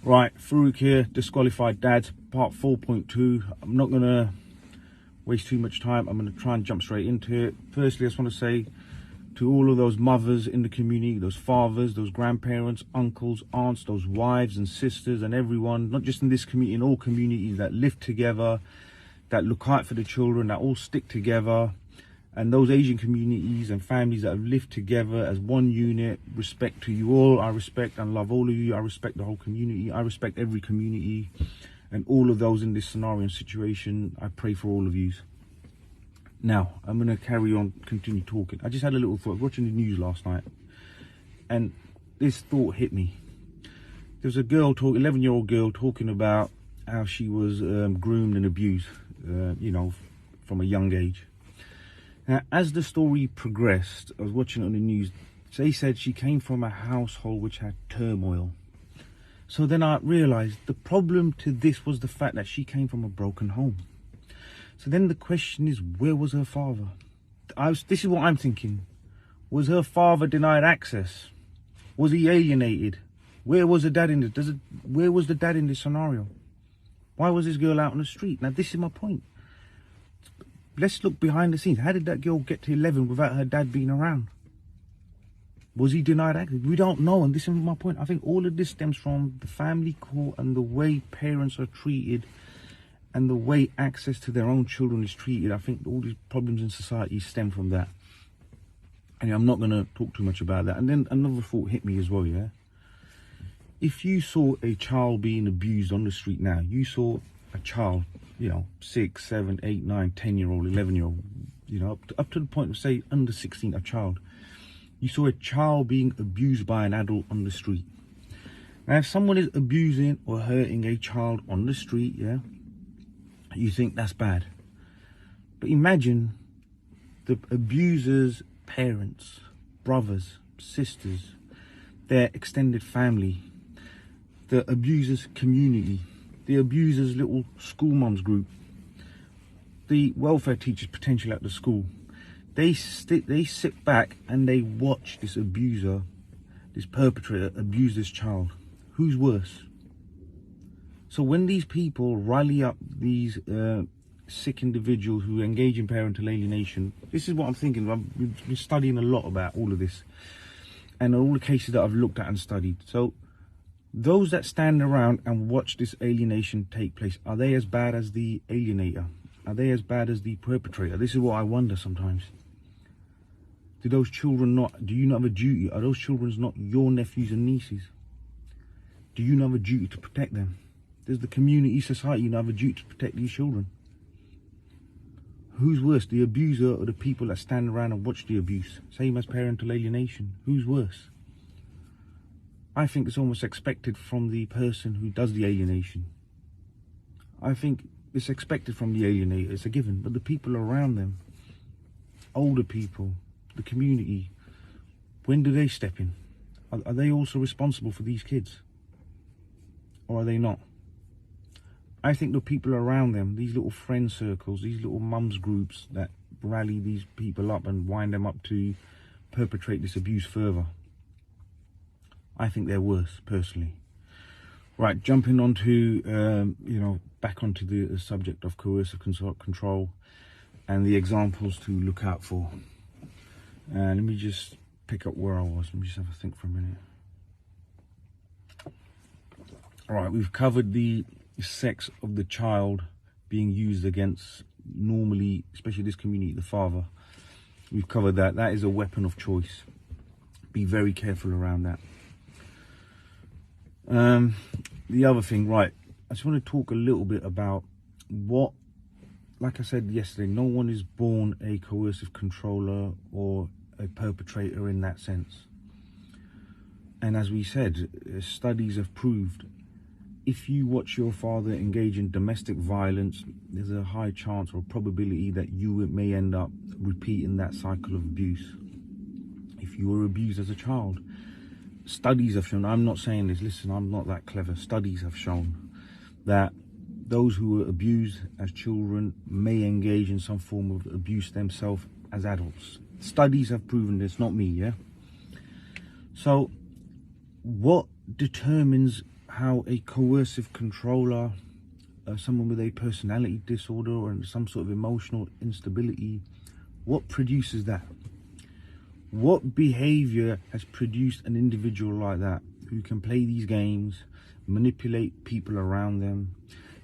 Right, Farouk here, Disqualified Dads, part 4.2. I'm not going to waste too much time. I'm going to try and jump straight into it. Firstly, I just want to say to all of those mothers in the community, those fathers, those grandparents, uncles, aunts, those wives and sisters and everyone, not just in this community, in all communities that live together, that look out for the children, that all stick together, and those Asian communities and families that have lived together as one unit. Respect to you all. I respect and love all of you. I respect the whole community. I respect every community and all of those in this scenario and situation. I pray for all of you. Now, I'm going to carry on, continue talking. I just had a little thought. I was watching the news last night, and this thought hit me. There was a girl, 11-year-old girl, talking about how she was groomed and abused, from a young age. Now, as the story progressed, I was watching it on the news, they said she came from a household which had turmoil. So then I realised the problem to this was the fact that she came from a broken home. So then the question is, where was her father? This is what I'm thinking. Was her father denied access? Was he alienated? Where was the dad in this? Where was the dad in this scenario? Why was this girl out on the street? Now, this is my point. Let's look behind the scenes. How did that girl get to 11 without her dad being around? Was he denied access? We don't know, and this is my point. I think all of this stems from the family court and the way parents are treated and the way access to their own children is treated. I think all these problems in society stem from that. And I'm not going to talk too much about that. And then another thought hit me as well, yeah? If you saw a child being abused on the street now, you saw a child, 6, 7, 8, 9, 10-year-old, 11-year-old, up to the point of, say, under 16, a child. You saw a child being abused by an adult on the street. Now, if someone is abusing or hurting a child on the street, yeah, you think that's bad. But imagine the abuser's parents, brothers, sisters, their extended family, the abuser's community, the abuser's little school mums group, the welfare teachers potentially at the school. They sit back and they watch this abuser, this perpetrator, abuse this child. Who's worse? So when these people rally up these sick individuals who engage in parental alienation, this is what I'm thinking. I've been studying a lot about all of this and all the cases that I've looked at and studied. So those that stand around and watch this alienation take place, are they as bad as the alienator? Are they as bad as the perpetrator? This is what I wonder sometimes. Do those children do you not have a duty? Are those children not your nephews and nieces? Do you not have a duty to protect them? Does the community, society not have a duty to protect these children? Who's worse, the abuser or the people that stand around and watch the abuse? Same as parental alienation. Who's worse? I think it's almost expected from the person who does the alienation. I think it's expected from the alienator, it's a given. But the people around them, older people, the community, when do they step in? Are they also responsible for these kids? Or are they not? I think the people around them, these little friend circles, these little mums groups that rally these people up and wind them up to perpetrate this abuse further, I think they're worse, personally. Right, jumping onto, back onto the subject of coercive control and the examples to look out for. Let me just pick up where I was. Let me just have a think for a minute. All right, we've covered the sex of the child being used against, normally, especially this community, the father. We've covered that. That is a weapon of choice. Be very careful around that. The other thing, right, I just want to talk a little bit about like I said yesterday, no one is born a coercive controller or a perpetrator in that sense. And as we said, studies have proved if you watch your father engage in domestic violence, there's a high chance or probability that you may end up repeating that cycle of abuse. If you were abused as a child, studies have shown, I'm not saying this, listen, I'm not that clever, studies have shown that those who were abused as children may engage in some form of abuse themselves as adults. Studies have proven this, not me, yeah? So what determines how a coercive controller, someone with a personality disorder or some sort of emotional instability, what produces that? What behavior has produced an individual like that, who can play these games, manipulate people around them,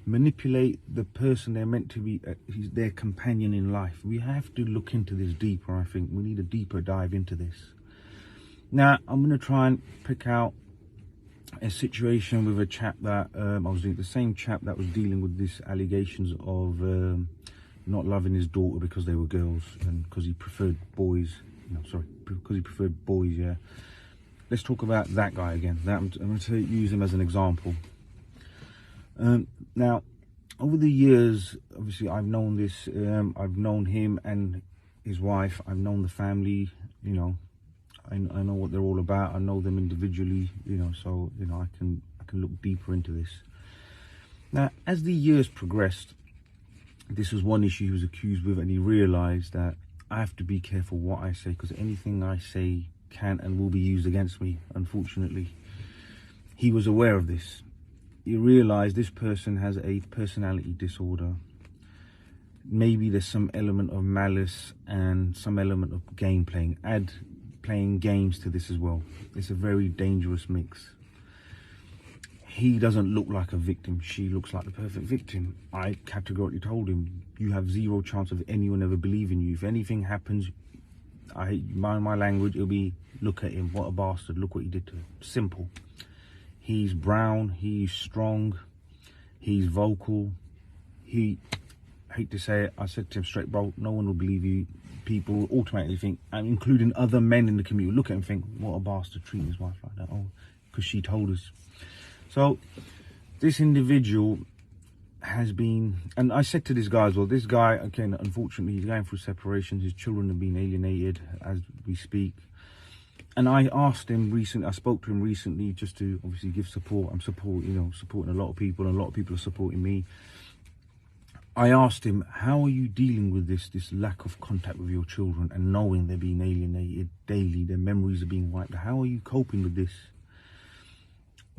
manipulate the person they're meant to be, their companion in life? We have to look into this deeper. I think we need a deeper dive into this. Now, I'm going to try and pick out a situation with a chap that I was doing, the same chap that was dealing with these allegations of not loving his daughter because they were girls and because he preferred boys. No, sorry, because he preferred boys. Yeah, let's talk about that guy again. I'm going to use him as an example. Now, over the years, obviously, I've known this. I've known him and his wife. I've known the family. You know, I know what they're all about. I know them individually. You know, so you know I can look deeper into this. Now, as the years progressed, this was one issue he was accused with, and he realised that I have to be careful what I say, because anything I say can and will be used against me, unfortunately. He was aware of this. He realised this person has a personality disorder. Maybe there's some element of malice and some element of game playing. Add playing games to this as well. It's a very dangerous mix. He doesn't look like a victim. She looks like the perfect victim. I categorically told him, you have zero chance of anyone ever believing you. If anything happens, my language, it'll be, look at him, what a bastard, look what he did to him. Simple. He's brown, he's strong, he's vocal. I hate to say it, I said to him straight, bro, no one will believe you. People automatically think, and including other men in the community, look at him and think, what a bastard treating his wife like that. Oh, because she told us. So this individual has been, and I said to this guy as well, this guy, again, unfortunately, he's going through separation. His children have been alienated as we speak. And I asked him recently, I spoke to him recently just to obviously give support. I'm supporting a lot of people, and a lot of people are supporting me. I asked him, how are you dealing with this lack of contact with your children and knowing they're being alienated daily, their memories are being wiped? How are you coping with this?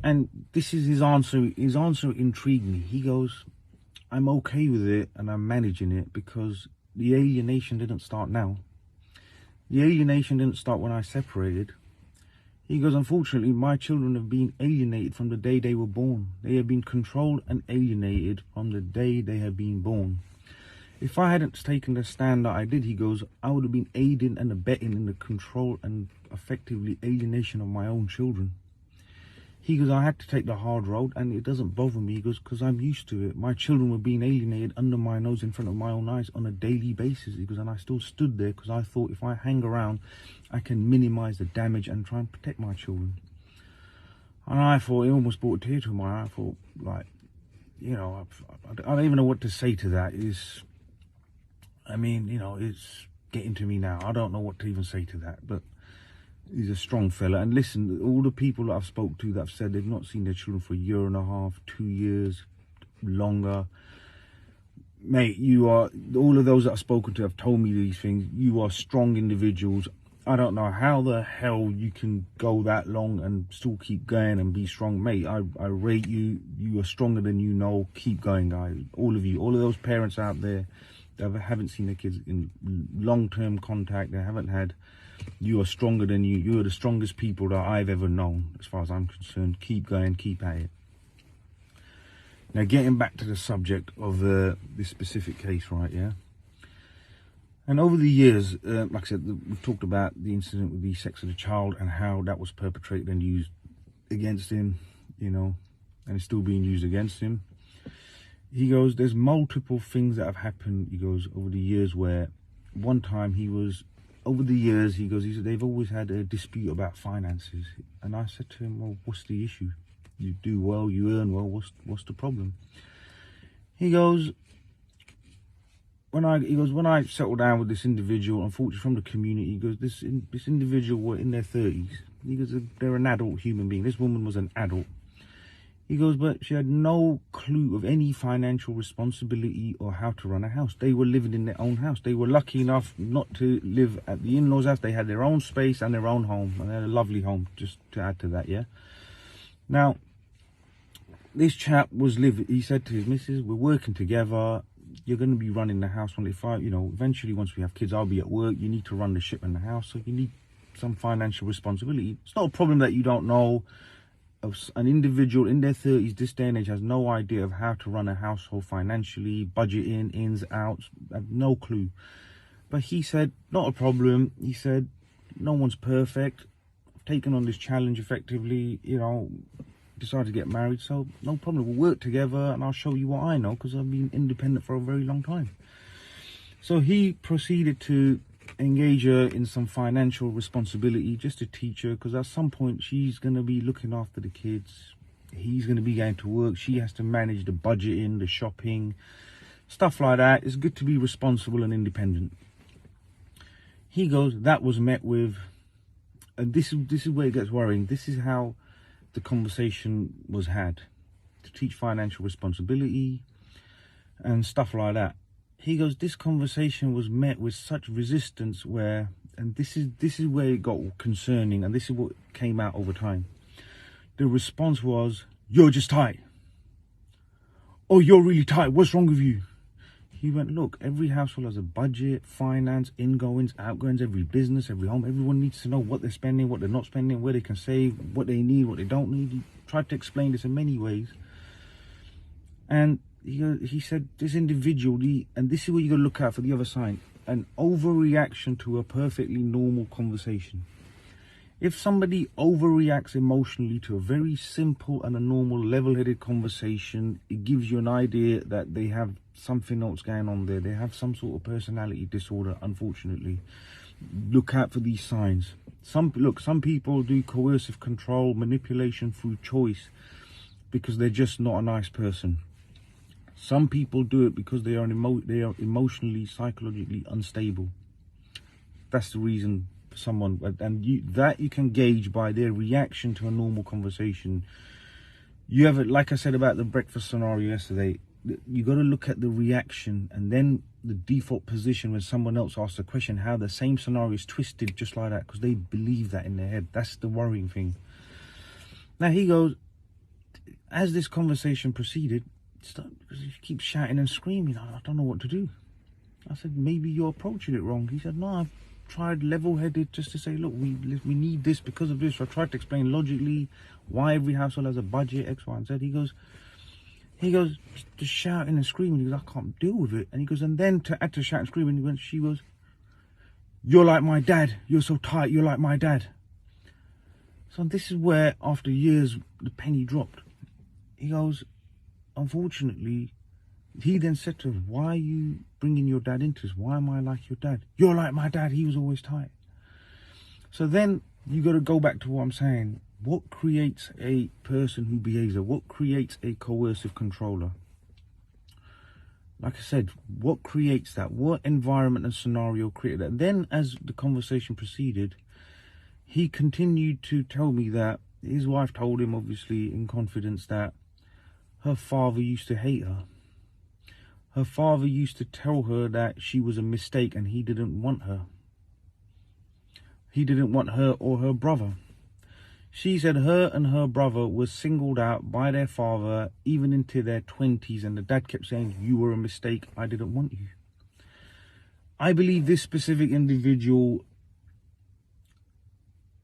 And this is his answer. His answer intrigued me. He goes, I'm okay with it and I'm managing it because the alienation didn't start now. The alienation didn't start when I separated. He goes, unfortunately, my children have been alienated from the day they were born. They have been controlled and alienated from the day they have been born. If I hadn't taken the stand that I did, he goes, I would have been aiding and abetting in the control and effectively alienation of my own children. He goes, I had to take the hard road and it doesn't bother me. He goes, because I'm used to it. My children were being alienated under my nose in front of my own eyes on a daily basis. He goes, and I still stood there because I thought if I hang around, I can minimize the damage and try and protect my children. And I thought, it almost brought a tear to my eye. I thought, like, you know, I don't even know what to say to that. I mean, you know, it's getting to me now. I don't know what to even say to that, but he's a strong fella. And listen, all the people that I've spoke to that have said they've not seen their children for a year and a half, 2 years, longer. Mate, all of those that I've spoken to have told me these things. You are strong individuals. I don't know how the hell you can go that long and still keep going and be strong. Mate, I rate you. You are stronger than you know. Keep going, guys. All of you. All of those parents out there that haven't seen their kids in long-term contact, they haven't had. You are stronger than you. You are the strongest people that I've ever known, as far as I'm concerned. Keep going, keep at it. Now, getting back to the subject of this specific case, right, yeah? And over the years, like I said, we've talked about the incident with the sex of the child and how that was perpetrated and used against him, you know, and it's still being used against him. He goes, there's multiple things that have happened, he goes, over the years where one time over the years, he said, they've always had a dispute about finances. And I said to him, well, what's the issue? You do well, you earn well, what's the problem? He goes, when I settled down with this individual, unfortunately from the community, he goes, this individual were in their 30s. He goes, they're an adult human being. This woman was an adult. He goes, but she had no clue of any financial responsibility or how to run a house. They were living in their own house. They were lucky enough not to live at the in-laws' house. They had their own space and their own home. And they had a lovely home, just to add to that, yeah? Now, this chap was living, he said to his missus, we're working together, you're going to be running the house. If I, eventually once we have kids, I'll be at work, you need to run the ship in the house, so you need some financial responsibility. It's not a problem that you don't know. An individual in their 30s, this day and age, has no idea of how to run a household financially, budgeting, ins, outs, have no clue. But he said, not a problem. He said, no one's perfect. I've taken on this challenge effectively, decided to get married, so no problem. We'll work together and I'll show you what I know, because I've been independent for a very long time. So he proceeded to engage her in some financial responsibility, just to teach her, because at some point she's going to be looking after the kids, he's going to be going to work, she has to manage the budgeting, the shopping, stuff like that. It's good to be responsible and independent. He goes, that was met with, and this is where it gets worrying, this is how the conversation was had, to teach financial responsibility and stuff like that. He goes, this conversation was met with such resistance where, and this is where it got concerning, and this is what came out over time. The response was, you're just tight. Oh, you're really tight. What's wrong with you? He went, look, every household has a budget, finance, ingoings, outgoings, every business, every home. Everyone needs to know what they're spending, what they're not spending, where they can save, what they need, what they don't need. He tried to explain this in many ways. And he said, this individual, and this is what you got to look out for the other side, an overreaction to a perfectly normal conversation. If somebody overreacts emotionally to a very simple and a normal level-headed conversation, it gives you an idea that they have something else going on there. They have some sort of personality disorder, unfortunately. Look out for these signs. Some people do coercive control, manipulation through choice, because they're just not a nice person. Some people do it because they are emotionally, psychologically unstable. That's the reason for someone, and you can gauge by their reaction to a normal conversation. You have it, like I said about the breakfast scenario yesterday. You got to look at the reaction, and then the default position when someone else asks a question, how the same scenario is twisted just like that, because they believe that in their head. That's the worrying thing. Now he goes, as this conversation proceeded, because he keeps shouting and screaming, I don't know what to do. I said, maybe you're approaching it wrong. He said, no, I've tried level-headed just to say, look, we need this because of this. So I tried to explain logically why every household has a budget, X, Y, and Z. He goes, just shouting and screaming. He goes, I can't deal with it. And he goes, and then to add to shout and screaming, she goes, you're like my dad. You're so tight. You're like my dad. So this is where, after years, the penny dropped. He goes, unfortunately, he then said to her, why are you bringing your dad into this? Why am I like your dad? You're like my dad. He was always tight. So then you got to go back to what I'm saying. What creates a person who behaves? What creates a coercive controller? Like I said, what creates that? What environment and scenario created that? Then as the conversation proceeded, he continued to tell me that his wife told him, obviously in confidence, that her father used to hate her. Her father used to tell her that she was a mistake and he didn't want her. He didn't want her or her brother. She said her and her brother were singled out by their father even into their 20s, and the dad kept saying, you were a mistake, I didn't want you. I believe this specific individual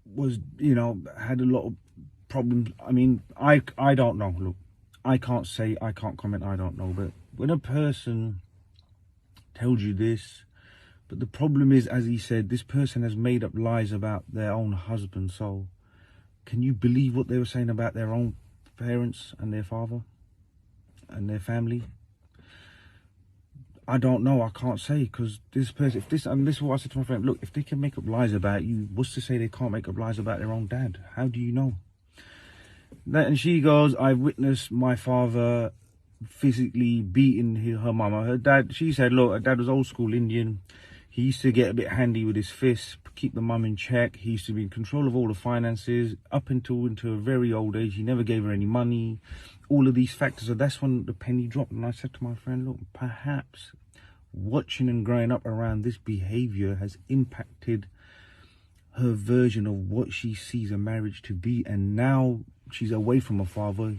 was, had a lot of problems. I mean, I don't know. Look, I can't say, I can't comment, I don't know. But when a person tells you this, but the problem is, as he said, this person has made up lies about their own husband. So can you believe what they were saying about their own parents and their father and their family? I don't know. I can't say, because this person, and this is what I said to my friend, look, if they can make up lies about you, what's to say they can't make up lies about their own dad? How do you know? And she goes, I've witnessed my father physically beating her mama. Her dad, she said, look, her dad was old school Indian. He used to get a bit handy with his fists, keep the mum in check. He used to be in control of all the finances up until into a very old age. He never gave her any money. All of these factors. So that's when the penny dropped. And I said to my friend, look, perhaps watching and growing up around this behavior has impacted her version of what she sees a marriage to be. And now she's away from her father.